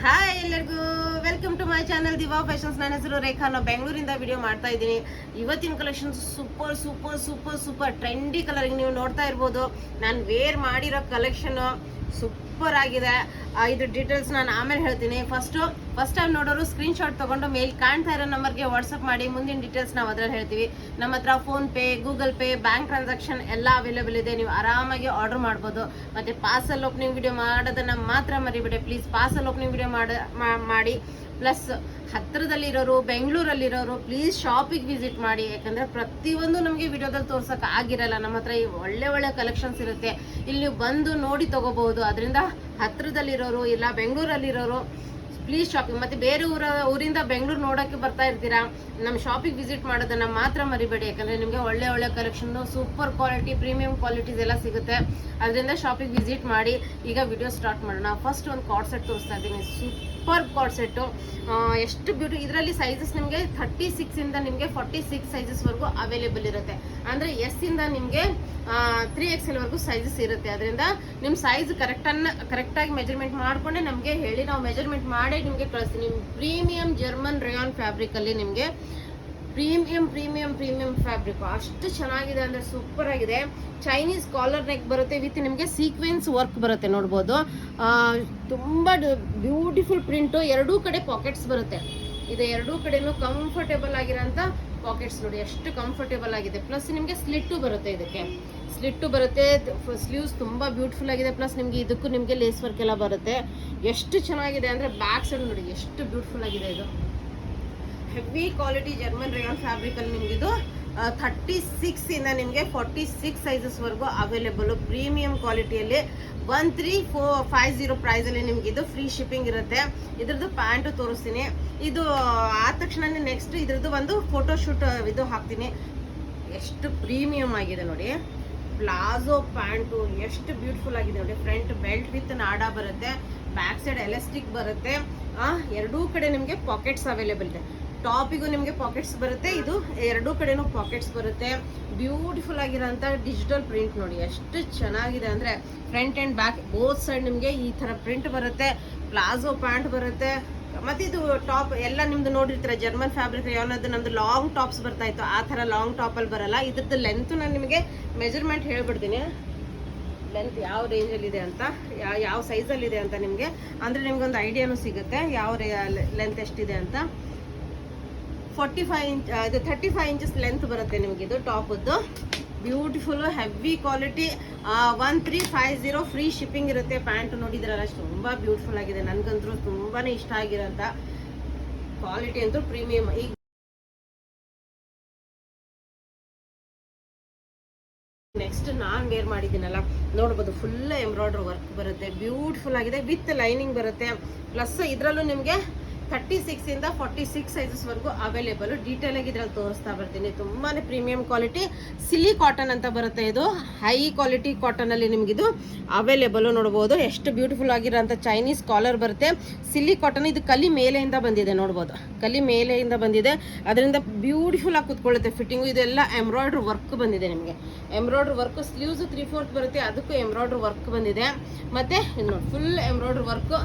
Hi ಎಲ್ಲರಿಗೂ welcome to my channel diva fashions. ನನ್ನ ಹೆಸರು ರೇಖಾ. ನಾನು ಬೆಂಗಳೂರಿಂದ ವಿಡಿಯೋ ಮಾಡ್ತಾ ಇದ್ದೀನಿ. ಇವತ್ತಿನ collection super super super super trendy colour ನೀವು ನೋಡ್ತಾ ಇರ್ಬೋದು. ನಾನು ವೇರ್ ಮಾಡಿರೋ ಕಲೆಕ್ಷನ್ ಸೂಪರ್ ಆಗಿದೆ. ಇದು ಡೀಟೇಲ್ಸ್ ನಾನು ಆಮೇಲೆ ಹೇಳ್ತೀನಿ. ಫಸ್ಟ್ ಟೈಮ್ ನೋಡೋರು ಸ್ಕ್ರೀನ್ ಶಾಟ್ ತಗೊಂಡು ಮೇಲ್ ಕಾಣ್ತಾ ಇರೋ ನಂಬರ್ಗೆ ವಾಟ್ಸಪ್ ಮಾಡಿ. ಮುಂದಿನ ಡೀಟೇಲ್ಸ್ ನಾವು ಅದ್ರಲ್ಲಿ ಹೇಳ್ತೀವಿ. ನಮ್ಮ ಹತ್ರ phone pay, Google pay, bank transaction ಎಲ್ಲ ಅವೈಲೇಬಲ್ ಇದೆ. ನೀವು ಆರಾಮಾಗಿ ಆರ್ಡರ್ ಮಾಡ್ಬೋದು. ಮತ್ತೆ ಪಾರ್ಸಲ್ ಓಪನಿಂಗ್ ವಿಡಿಯೋ ಮಾಡೋದನ್ನ ಮಾತ್ರ ಮರಿಬೇಡಿ ಪ್ಲೀಸ್. ಪಾರ್ಸಲ್ ಓಪನಿಂಗ್ ವಿಡಿಯೋ ಮಾಡಿ. ಪ್ಲಸ್ ಹತ್ತಿರದಲ್ಲಿರೋರು, ಬೆಂಗಳೂರಲ್ಲಿರೋರು ಪ್ಲೀಸ್ ಶಾಪಿಗೆ ವಿಸಿಟ್ ಮಾಡಿ. ಯಾಕಂದ್ರೆ ಪ್ರತಿಯೊಂದು ನಮಗೆ ವಿಡಿಯೋದಲ್ಲಿ ತೋರ್ಸಕ್ ಆಗಿರಲ್ಲ. ನಮ್ಮ ಹತ್ರ ಒಳ್ಳೆ ಒಳ್ಳೆ ಕಲೆಕ್ಷನ್ಸ್ ಇರುತ್ತೆ. ಇಲ್ಲಿ ಬಂದು ನೋಡಿ ತಗೋಬಹುದು. ಅದರಿಂದ ಹತ್ತಿರದಲ್ಲಿರೋರು ಇಲ್ಲ ಬೆಂಗಳೂರಲ್ಲಿರೋರು ಪ್ಲೀಸ್ ಶಾಪಿಂಗ್, ಮತ್ತೆ ಬೇರೆ ಊರಿಂದ ಬೆಂಗಳೂರು ನೋಡೋಕ್ಕೆ ಬರ್ತಾ ಇರ್ತೀರಾ, ನಮ್ಮ ಶಾಪಿಗೆ ವಿಸಿಟ್ ಮಾಡೋದನ್ನ ಮಾತ್ರ ಮರಿಬೇಡಿ. ಯಾಕಂದ್ರೆ ನಿಮಗೆ ಒಳ್ಳೆ ಒಳ್ಳೆ collection, super quality, premium qualities ಎಲ್ಲ ಸಿಗುತ್ತೆ. ಅದರಿಂದ ಶಾಪಿಗೆ ವಿಸಿಟ್ ಮಾಡಿ. ಈಗ ವಿಡಿಯೋ ಸ್ಟಾರ್ಟ್ ಮಾಡೋಣ. ಫಸ್ಟ್ ಒಂದು ಕಾರ್ಡ್ ಸೆಟ್ ತೋರಿಸ್ತಾ ಇದ್ದೀನಿ. ಸೂಪರ್ ಕಾರ್ಡ್ ಸೆಟ್ಟು, ಎಷ್ಟು ಬ್ಯೂಟಿ. ಇದರಲ್ಲಿ ಸೈಜಸ್ ನಿಮಗೆ 36 ಇಂದ ನಿಮಗೆ 46 ಸೈಜಸ್ ವರೆಗೂ ಅವೈಲೇಬಲ್ ಇರುತ್ತೆ. ಅಂದ್ರೆ ಎಸ್ ಇಂದ ನಿಮಗೆ 3XL ವರೆಗೂ ಸೈಜಸ್ ಇರುತ್ತೆ. ಅದರಿಂದ ನಿಮ್ಮ ಸೈಜ್ ಕರೆಕ್ಟಾಗಿ ಮೆಜರ್ಮೆಂಟ್ ಮಾಡ್ಕೊಂಡೆ ನಮಗೆ ಹೇಳಿ, ನಾವು ಮೆಜರ್ಮೆಂಟ್ ಮಾಡಿ ನಿಮಗೆ ಕಳಿಸ್ತೀನಿ. ಪ್ರೀಮಿಯಂ ಜರ್ಮನ್ ರೇಯಾನ್ ಫ್ಯಾಬ್ರಿಕ್ ಅಲ್ಲಿ ನಿಮಗೆ ಪ್ರೀಮಿಯಂ ಫ್ಯಾಬ್ರಿಕ್ ಅಷ್ಟು ಚೆನ್ನಾಗಿದೆ ಅಂದ್ರೆ ಸೂಪರ್ ಆಗಿದೆ. ಚೈನೀಸ್ ಕಾಲರ್ ನೆಕ್ ಬರುತ್ತೆ ವಿತ್ ನಿಮಗೆ ಸೀಕ್ವೆನ್ಸ್ ವರ್ಕ್ ಬರುತ್ತೆ. ನೋಡ್ಬೋದು, ತುಂಬಾ ಬ್ಯೂಟಿಫುಲ್ ಪ್ರಿಂಟ್. ಎರಡೂ ಕಡೆ ಪಾಕೆಟ್ಸ್ ಬರುತ್ತೆ. ಇದು ಎರಡೂ ಕಡೆನೂ ಕಂಫರ್ಟೇಬಲ್ ಆಗಿರೋಂಥ ಪಾಕೆಟ್ಸ್ ನೋಡಿ ಎಷ್ಟು ಕಂಫರ್ಟೇಬಲ್ ಆಗಿದೆ. ಪ್ಲಸ್ ನಿಮಗೆ ಸ್ಲಿಟ್ಟು ಬರುತ್ತೆ. ಇದಕ್ಕೆ ಸ್ಲಿಟ್ಟು ಬರುತ್ತೆ. ಸ್ಲೀವ್ಸ್ ತುಂಬಾ ಬ್ಯೂಟಿಫುಲ್ ಆಗಿದೆ. ಪ್ಲಸ್ ನಿಮಗೆ ಇದಕ್ಕೂ ನಿಮಗೆ ಲೇಸ್ ವರ್ಕ್ ಎಲ್ಲ ಬರುತ್ತೆ. ಎಷ್ಟು ಚೆನ್ನಾಗಿದೆ ಅಂದ್ರೆ ಬ್ಯಾಕ್ ಸೈಡ್ ನೋಡಿ ಎಷ್ಟು ಬ್ಯೂಟಿಫುಲ್ ಆಗಿದೆ. ಇದು heavy quality German rayon fabric ಅಲ್ಲಿ ನಿಮ್ಗೆ ಇದು 36 ಇಂದ ನಿಮಗೆ 46 ಸೈಜಸ್ ವರೆಗೂ ಅವೈಲೇಬಲ್. ಪ್ರೀಮಿಯಂ ಕ್ವಾಲಿಟಿಯಲ್ಲಿ 1350 ಪ್ರೈಸ್ ಅಲ್ಲಿ ನಿಮ್ಗೆ ಇದು ಫ್ರೀ ಶಿಪ್ಪಿಂಗ್ ಇರುತ್ತೆ. ಇದ್ರದ್ದು ಪ್ಯಾಂಟ್ ತೋರಿಸ್ತೀನಿ. ಇದು ಆದ ತಕ್ಷಣ ನೆಕ್ಸ್ಟ್ ಇದ್ರದ್ದು ಒಂದು ಫೋಟೋ ಶೂಟ್ ಇದು ಹಾಕ್ತೀನಿ. ಎಷ್ಟು ಪ್ರೀಮಿಯಂ ಆಗಿದೆ ನೋಡಿ. ಪ್ಲಾಜೋ ಪ್ಯಾಂಟು ಎಷ್ಟು ಬ್ಯೂಟಿಫುಲ್ ಆಗಿದೆ ನೋಡಿ. ಫ್ರಂಟ್ ಬೆಲ್ಟ್ ವಿತ್ ನಾಡಾ ಬರುತ್ತೆ. ಬ್ಯಾಕ್ ಸೈಡ್ ಎಲಾಸ್ಟಿಕ್ ಬರುತ್ತೆ. ಎರಡೂ ಕಡೆ ನಿಮಗೆ ಪಾಕೆಟ್ಸ್ ಅವೈಲೇಬಲ್ ಇದೆ. ಟಾಪಿಗೂ ನಿಮಗೆ ಪಾಕೆಟ್ಸ್ ಬರುತ್ತೆ. ಇದು ಎರಡೂ ಕಡೆನೂ ಪಾಕೆಟ್ಸ್ ಬರುತ್ತೆ. ಬ್ಯೂಟಿಫುಲ್ ಆಗಿರೋಂಥ ಡಿಜಿಟಲ್ ಪ್ರಿಂಟ್ ನೋಡಿ ಎಷ್ಟು ಚೆನ್ನಾಗಿದೆ ಅಂದ್ರೆ front and back both side ನಿಮಗೆ ಈ ತರ ಪ್ರಿಂಟ್ ಬರುತ್ತೆ. ಪ್ಲಾಜೋ ಪ್ಯಾಂಟ್ ಬರುತ್ತೆ. ಮತ್ತೆ ಇದು ಟಾಪ್ ಎಲ್ಲ ನಿಮ್ದು ನೋಡಿರ್ತೀರ ಜರ್ಮನ್ ಫ್ಯಾಬ್ರಿಕ್ ಯಾವ್ದು ನಮ್ದು ಲಾಂಗ್ ಟಾಪ್ಸ್ ಬರ್ತಾ ಇತ್ತು. ಆ ತರ ಲಾಂಗ್ ಟಾಪ್ ಅಲ್ಲಿ ಬರಲ್ಲ. ಇದ್ರದ್ದು ಲೆಂತ್ ನಾನು ನಿಮಗೆ ಮೆಜರ್ಮೆಂಟ್ ಹೇಳ್ಬಿಡ್ತೀನಿ. ಲೆಂತ್ ಯಾವ ರೇಂಜಲ್ಲಿ ಇದೆ ಅಂತ, ಯಾವ ಸೈಜಲ್ಲಿ ಇದೆ ಅಂತ ನಿಮಗೆ ಅಂದ್ರೆ ನಿಮ್ಗೆ ಒಂದು ಐಡಿಯಾನು ಸಿಗುತ್ತೆ ಯಾವ ಲೆಂತ್ ಎಷ್ಟಿದೆ ಅಂತ. 45 ಇಂಚ್ ಇದು 35 ಇಂಚಸ್ ಲೆಂತ್ ಬರುತ್ತೆ ನಿಮ್ಗೆ. ಇದು ಟಾಪದ್ದು beautiful heavy quality 1350 free shipping ಇರುತ್ತೆ. ಪ್ಯಾಂಟ್ ನೋಡಿದ್ರಲ್ಲ ತುಂಬಾ ಬ್ಯೂಟಿಫುಲ್ ಆಗಿದೆ. ನನ್ಗಂತೂ ತುಂಬಾನೇ ಇಷ್ಟ ಆಗಿರೋಂಥ ಕ್ವಾಲಿಟಿ ಅಂತೂ ಪ್ರೀಮಿಯಂ. ಈಗ ನೆಕ್ಸ್ಟ್ ನಾನ್ ವೇರ್ ಮಾಡಿದ್ದೀನಲ್ಲ ನೋಡ್ಬೋದು, ಫುಲ್ ಎಂಬ್ರಾಯ್ಡ್ರಿ ವರ್ಕ್ ಬರುತ್ತೆ. ಬ್ಯೂಟಿಫುಲ್ ಆಗಿದೆ ವಿತ್ ಲೈನಿಂಗ್ ಬರುತ್ತೆ. ಪ್ಲಸ್ ಇದರಲ್ಲೂ ನಿಮಗೆ 36 ಇಂದ 46 ಸೈಜಸ್ ವರೆಗೂ ಅವೈಲೇಬಲ್. ಡೀಟೇಲ್ ಆಗಿ ಇದ್ರಲ್ಲಿ ತೋರಿಸ್ತಾ ಬರ್ತೀನಿ. ತುಂಬಾನೇ ಪ್ರೀಮಿಯಂ ಕ್ವಾಲಿಟಿ ಸಿಲಿ ಕಾಟನ್ ಅಂತ ಬರುತ್ತೆ. ಇದು ಹೈ ಕ್ವಾಲಿಟಿ ಕಾಟನ್ ಅಲ್ಲಿ ನಿಮ್ಗೆ ಇದು ಅವೈಲೇಬಲ್. ನೋಡ್ಬೋದು ಎಷ್ಟು ಬ್ಯೂಟಿಫುಲ್ ಆಗಿರೋಂಥ ಚೈನೀಸ್ ಕಾಲರ್ ಬರುತ್ತೆ. ಸಿಲಿ ಕಾಟನ್. ಇದು ಕಲಿ ಮೇಲೆಯಿಂದ ಬಂದಿದೆ. ನೋಡ್ಬೋದು ಕಲಿ ಮೇಲೆಯಿಂದ ಬಂದಿದೆ. ಅದರಿಂದ ಬ್ಯೂಟಿಫುಲ್ ಆಗಿ ಕುತ್ಕೊಳ್ಳುತ್ತೆ ಫಿಟ್ಟಿಂಗು. ಇದೆಲ್ಲ ಎಂಬ್ರಾಯ್ಡ್ರಿ ವರ್ಕ್ ಬಂದಿದೆ ನಿಮಗೆ. ಎಂಬ್ರಾಯ್ಡ್ರಿ ವರ್ಕ್ ಸ್ಲೀವ್ಸ್ 3/4 ಬರುತ್ತೆ. ಅದಕ್ಕೂ ಎಂಬ್ರಾಯ್ಡ್ರಿ ವರ್ಕ್ ಬಂದಿದೆ. ಮತ್ತೆ ನೋಡಿ ಫುಲ್ ಎಂಬ್ರಾಯ್ಡ್ರಿ ವರ್ಕ್.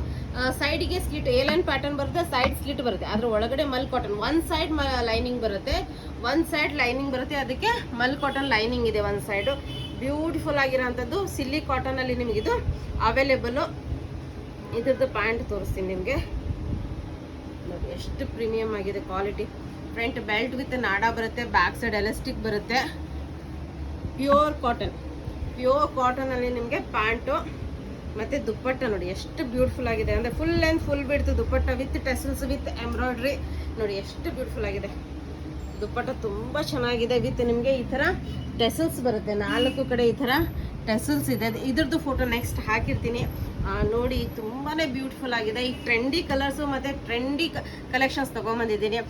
ಸೈಡ್ಗೆ ಸ್ಲಿಟ್ ಏಲೈನ್ ಪ್ಯಾಟರ್ನ್ ಬರುತ್ತೆ. ಸೈಡ್ ಸ್ಲಿಟ್ ಬರುತ್ತೆ. ಅದ್ರ ಒಳಗಡೆ ಮಲ್ ಕಾಟನ್. ಒಂದ್ ಸೈಡ್ ಲೈನಿಂಗ್ ಬರುತ್ತೆ. ಅದಕ್ಕೆ ಮಲ್ ಕಾಟನ್ ಲೈನಿಂಗ್ ಇದೆ ಒಂದ್ ಸೈಡ್. ಬ್ಯೂಟಿಫುಲ್ ಆಗಿರೋಂಥದ್ದು ಸಿಲ್ಲಿ ಕಾಟನ್ ಅಲ್ಲಿ ನಿಮ್ಗೆ ಇದು ಅವೈಲೇಬಲ್. ಇದ್ರದ್ದು ಪ್ಯಾಂಟ್ ತೋರಿಸ್ತೀನಿ ನಿಮ್ಗೆ. ನೋಡಿ ಎಷ್ಟು ಪ್ರೀಮಿಯಂ ಆಗಿದೆ quality. Front belt with NADA ಬರುತ್ತೆ. ಬ್ಯಾಕ್ ಸೈಡ್ ಎಲಾಸ್ಟಿಕ್ ಬರುತ್ತೆ. ಪ್ಯೂರ್ ಕಾಟನ್ ಅಲ್ಲಿ ನಿಮ್ಗೆ ಪ್ಯಾಂಟು ಮತ್ತೆ ದುಪ್ಪಟ್ಟ ನೋಡಿ ಎಷ್ಟು ಬ್ಯೂಟಿಫುಲ್ ಆಗಿದೆ ಅಂದ್ರೆ ಫುಲ್ ಲೆಂತ್ ಫುಲ್ ಬಿಡ್ತು ದುಪ್ಪಟ್ಟ ವಿತ್ ಟೆಸಲ್ಸ್ ವಿತ್ ಎಂಬ್ರಾಯ್ಡ್ರಿ. ನೋಡಿ ಎಷ್ಟು ಬ್ಯೂಟಿಫುಲ್ ಆಗಿದೆ. ದುಪ್ಪಟ್ಟ ತುಂಬಾ ಚೆನ್ನಾಗಿದೆ. ವಿತ್ ನಿಮ್ಗೆ ಈ ತರ ಟೆಸಲ್ಸ್ ಬರುತ್ತೆ. 4 ಕಡೆ ಈ ತರ ಟೆಸಲ್ಸ್ ಇದೆ. ಇದ್ರದ್ದು ಫೋಟೋ ನೆಕ್ಸ್ಟ್ ಹಾಕಿರ್ತೀನಿ ನೋಡಿ. ತುಂಬಾನೇ ಬ್ಯೂಟಿಫುಲ್ ಆಗಿದೆ. ಈ ಟ್ರೆಂಡಿ ಕಲರ್ಸ್ ಮತ್ತೆ ಟ್ರೆಂಡಿ ಕಲೆಕ್ಷನ್ಸ್ ತಗೊಂಡ್ಬಂದಿದ್ದೀನಿ.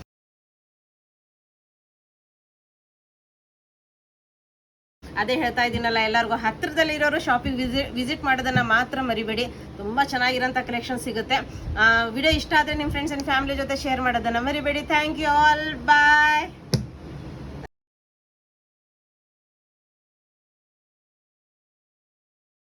ಅದೇ ಹೇಳ್ತಾ ಇದ್ದೀನಲ್ಲ, ಎಲ್ಲರಿಗೂ ಹತ್ತಿರದಲ್ಲಿರೋರು ಶಾಪಿಂಗ್ ವಿಸಿಟ್ ಮಾಡೋದನ್ನ ಮಾತ್ರ ಮರಿಬೇಡಿ. ತುಂಬಾ ಚೆನ್ನಾಗಿರೋಂಥ ಕಲೆಕ್ಷನ್ ಸಿಗುತ್ತೆ. ವಿಡಿಯೋ ಇಷ್ಟ ಆದರೆ ನಿಮ್ಮ ಫ್ರೆಂಡ್ಸ್ ಅಂಡ್ ಫ್ಯಾಮಿಲಿ ಜೊತೆ ಶೇರ್ ಮಾಡೋದನ್ನ ಮರಿಬೇಡಿ. Thank you all. ಬಾಯ್.